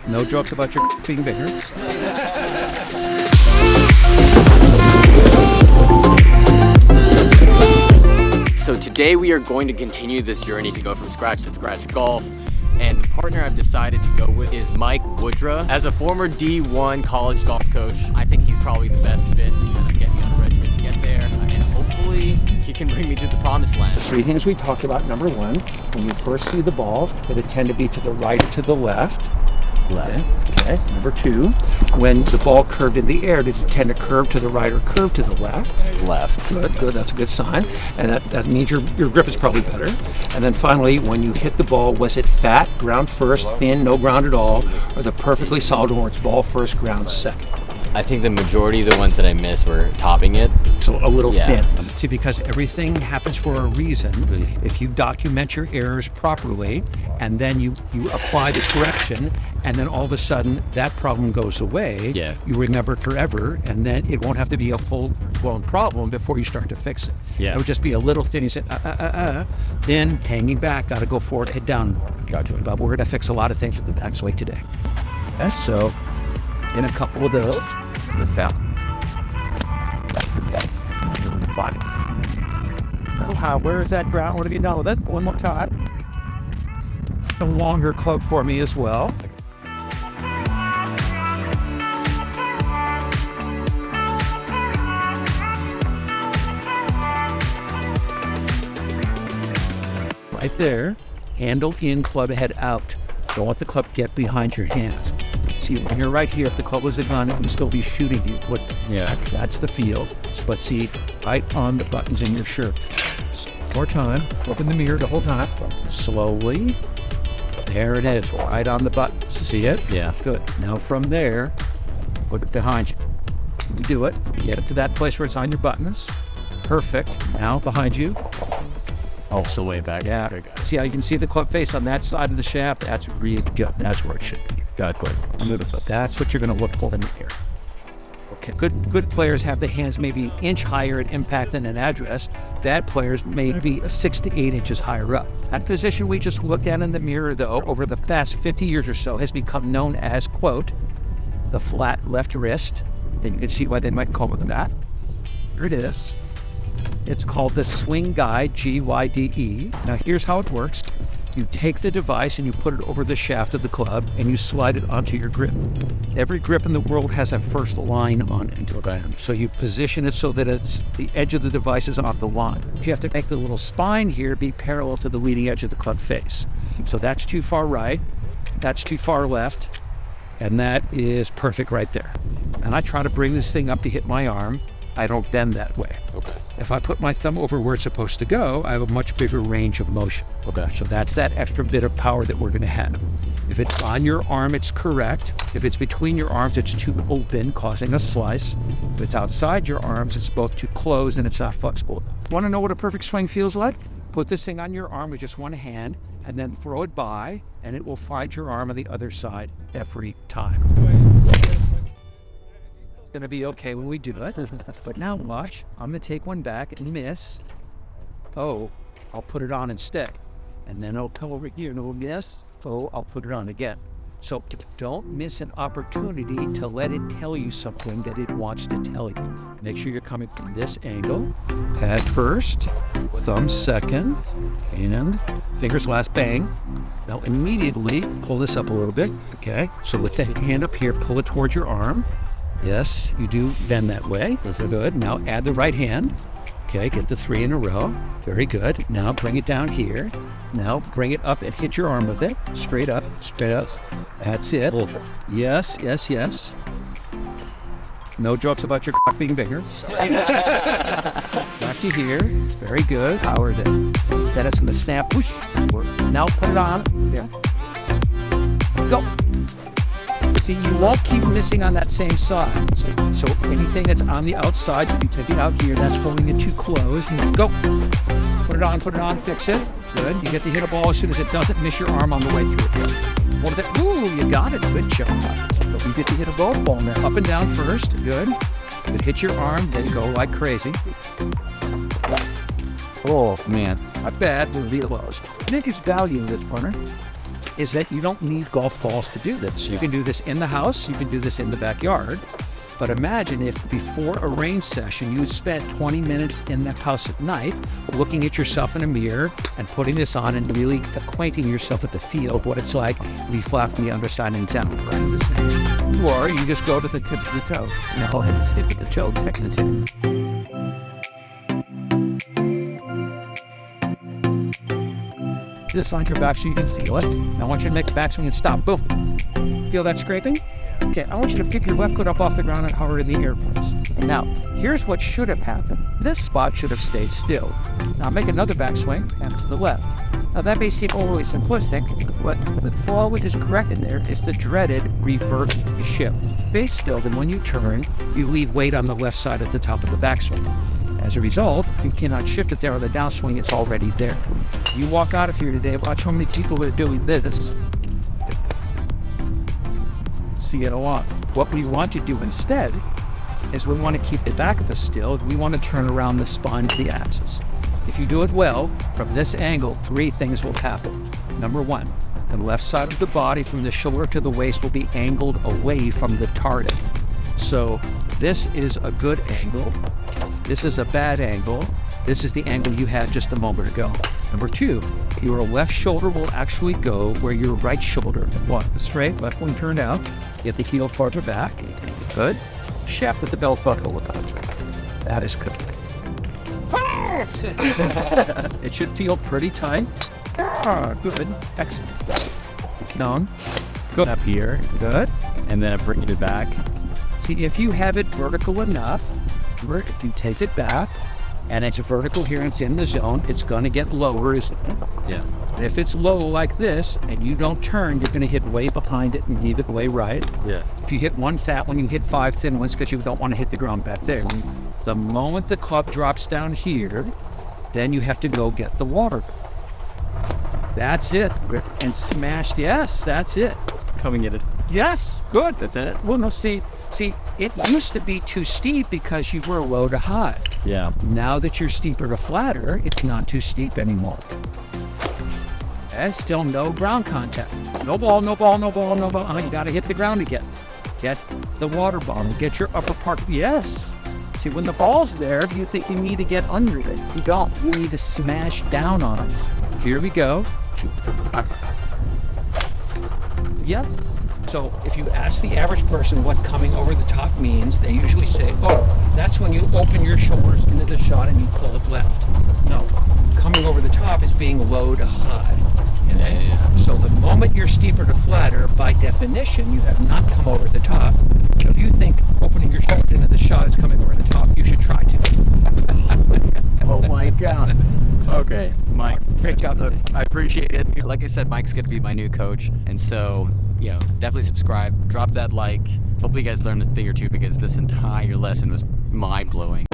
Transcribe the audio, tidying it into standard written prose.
No jokes about your being bigger. So today we are going to continue this journey to go from scratch to scratch golf. And the partner I've decided to go with is Mike Wydra. As a former D1 college golf coach, I think he's probably the best fit to kind of get me on a regimen to get there. And hopefully he can bring me to the promised land. Three things we talked about. Number one, when you first see the ball, it'll tend to be to the right or to the left. Okay. Number two, when the ball curved in the air, did it tend to curve to the right or curve to the left? Left. Good. That's a good sign. And that means your grip is probably better. And then finally, when you hit the ball, was it fat, ground first, thin, no ground at all, or the perfectly solid where it's ball first, ground second? I think the majority of the ones that I missed were topping it. So a little thin. See, because everything happens for a reason. If you document your errors properly, and then you apply the correction, and then all of a sudden that problem goes away, you remember it forever, and then it won't have to be a full-blown problem before you start to fix it. It would just be a little thin. You said, then hanging back, got to go forward, head down. Gotcha. But we're going to fix a lot of things with the backswing today. Okay, so in a couple of those, with that. Fine. Where is that ground? What have you done with it? One more time. A longer club for me as well. Right there, handle in, club head out. Don't let the club get behind your hands. See, when you're right here, if the club was a gun, it would still be shooting you. That's the feel. But see, right on the buttons in your shirt. More time. Look in the mirror the whole time. Slowly. There it is, right on the buttons. See it? Yeah. Good. Now from there, put it behind you. You do it. Get it to that place where it's on your buttons. Perfect. Now behind you. Also way back. Yeah. See how you can see the club face on that side of the shaft? That's really good. That's where it should be. Good. Beautiful. That's what you're going to look for in the air. Okay. Good players have the hands maybe an inch higher at impact than an address. Bad players may be 6 to 8 inches higher up. That position we just looked at in the mirror, though, over the past 50 years or so, has become known as, quote, the flat left wrist. And you can see why they might call it that. Here it is. It's called the swing guide, G-Y-D-E. Now here's how it works. You take the device and you put it over the shaft of the club and you slide it onto your grip. Every grip in the world has a first line on it. Okay. So you position it so that it's the edge of the device is on the line. You have to make the little spine here be parallel to the leading edge of the club face. So that's too far right, that's too far left, and that is perfect right there. And I try to bring this thing up to hit my arm. I don't bend that way. Okay. If I put my thumb over where it's supposed to go, I have a much bigger range of motion. Okay. So that's that extra bit of power that we're going to have. If it's on your arm, it's correct. If it's between your arms, it's too open, causing a slice. If it's outside your arms, it's both too closed and it's not flexible. Want to know what a perfect swing feels like? Put this thing on your arm with just one hand and then throw it by, and it will find your arm on the other side every time. Going to be okay when we do it. But now watch, I'm going to take one back and miss. Oh, I'll put it on instead. And then I'll come over here and it'll miss. Oh, I'll put it on again. So don't miss an opportunity to let it tell you something that it wants to tell you. Make sure you're coming from this angle. Pad first, thumb second, and fingers last, bang. Now immediately pull this up a little bit, okay? So with the hand up here, pull it towards your arm. Yes, you do bend that way. Good. Now add the right hand. Okay, get the 3 in a row. Very good. Now bring it down here. Now bring it up and hit your arm with it. Straight up, straight up. That's it. Yes. No jokes about your cock being bigger. Back to here. Very good. Power it. Then it's going to snap. Whoosh. Now put it on. Yeah. Go. See, you won't keep missing on that same side. So anything that's on the outside, you can take it out here. That's holding it too close. And go. Put it on, fix it. Good. You get to hit a ball as soon as it doesn't miss your arm on the way through it. What is that? Ooh, you got it. Good job. You get to hit a golf ball now. Up and down first. Good. It hits your arm, then go like crazy. Oh, man. Not bad. We'll be close. I think it's value in this, partner. is that you don't need golf balls to do this. You can do this in the house, you can do this in the backyard. But imagine if before a range session, you spent 20 minutes in the house at night, looking at yourself in a mirror and putting this on and really acquainting yourself with the feel of what it's like to be flat from the underside and down. Or you just go to the tip of the toe. No, it's tip of the toe, technically. Just on your back so you can feel it. Now I want you to make a backswing and stop. Boom. Feel that scraping? Okay, I want you to pick your left foot up off the ground and hover in the air, please. Now, here's what should have happened. This spot should have stayed still. Now make another backswing and to the left. Now that may seem overly simplistic, but the flaw which is correct in there is the dreaded reverse shift. Stay still, then when you turn, you leave weight on the left side at the top of the backswing. As a result, you cannot shift it there on the downswing, it's already there. You walk out of here today, watch how many people are doing this. See it a lot. What we want to do instead is we want to keep the back of us still. We want to turn around the spine to the axis. If you do it well, from this angle, 3 things will happen. Number 1, the left side of the body from the shoulder to the waist will be angled away from the target. So this is a good angle. This is a bad angle. This is the angle you had just a moment ago. Number 2, your left shoulder will actually go where your right shoulder was. Straight, left one turned out. Get the heel farther back. Good. Shaft with the belt buckle with it. That is good. It should feel pretty tight. Good. Excellent. Down. Go up here. Good. And then bring it back. See, if you have it vertical enough, if you take it back, and it's vertical here and it's in the zone, it's going to get lower, isn't it? Yeah. And if it's low like this and you don't turn, you're going to hit way behind it and leave it way right. Yeah. If you hit one fat one, you hit 5 thin ones because you don't want to hit the ground back there. The moment the club drops down here, then you have to go get the water. That's it. And smash. Yes, that's it. Coming at it. Yes, good. That's it? Well, no, see, it used to be too steep because you were low to high. Yeah. Now that you're steeper to flatter, it's not too steep anymore. And still no ground contact. No ball, no ball, no ball, no ball. Oh, you gotta hit the ground again. Get the water bottle, get your upper part. Yes. See, when the ball's there, you think you need to get under it. You don't. You need to smash down on it. Here we go. Yes. So if you ask the average person what coming over the top means, they usually say, oh, that's when you open your shoulders into the shot and you pull it left. No, coming over the top is being low to high. Yeah. So the moment you're steeper to flatter, by definition, you have not come over the top. So if you think opening your shoulders into the shot is coming over the top, you should try to. Oh my God. Okay, Mike. Great job. Look, I appreciate it. Like I said, Mike's going to be my new coach. And so, definitely subscribe, drop that like. Hopefully you guys learned a thing or two because this entire lesson was mind-blowing.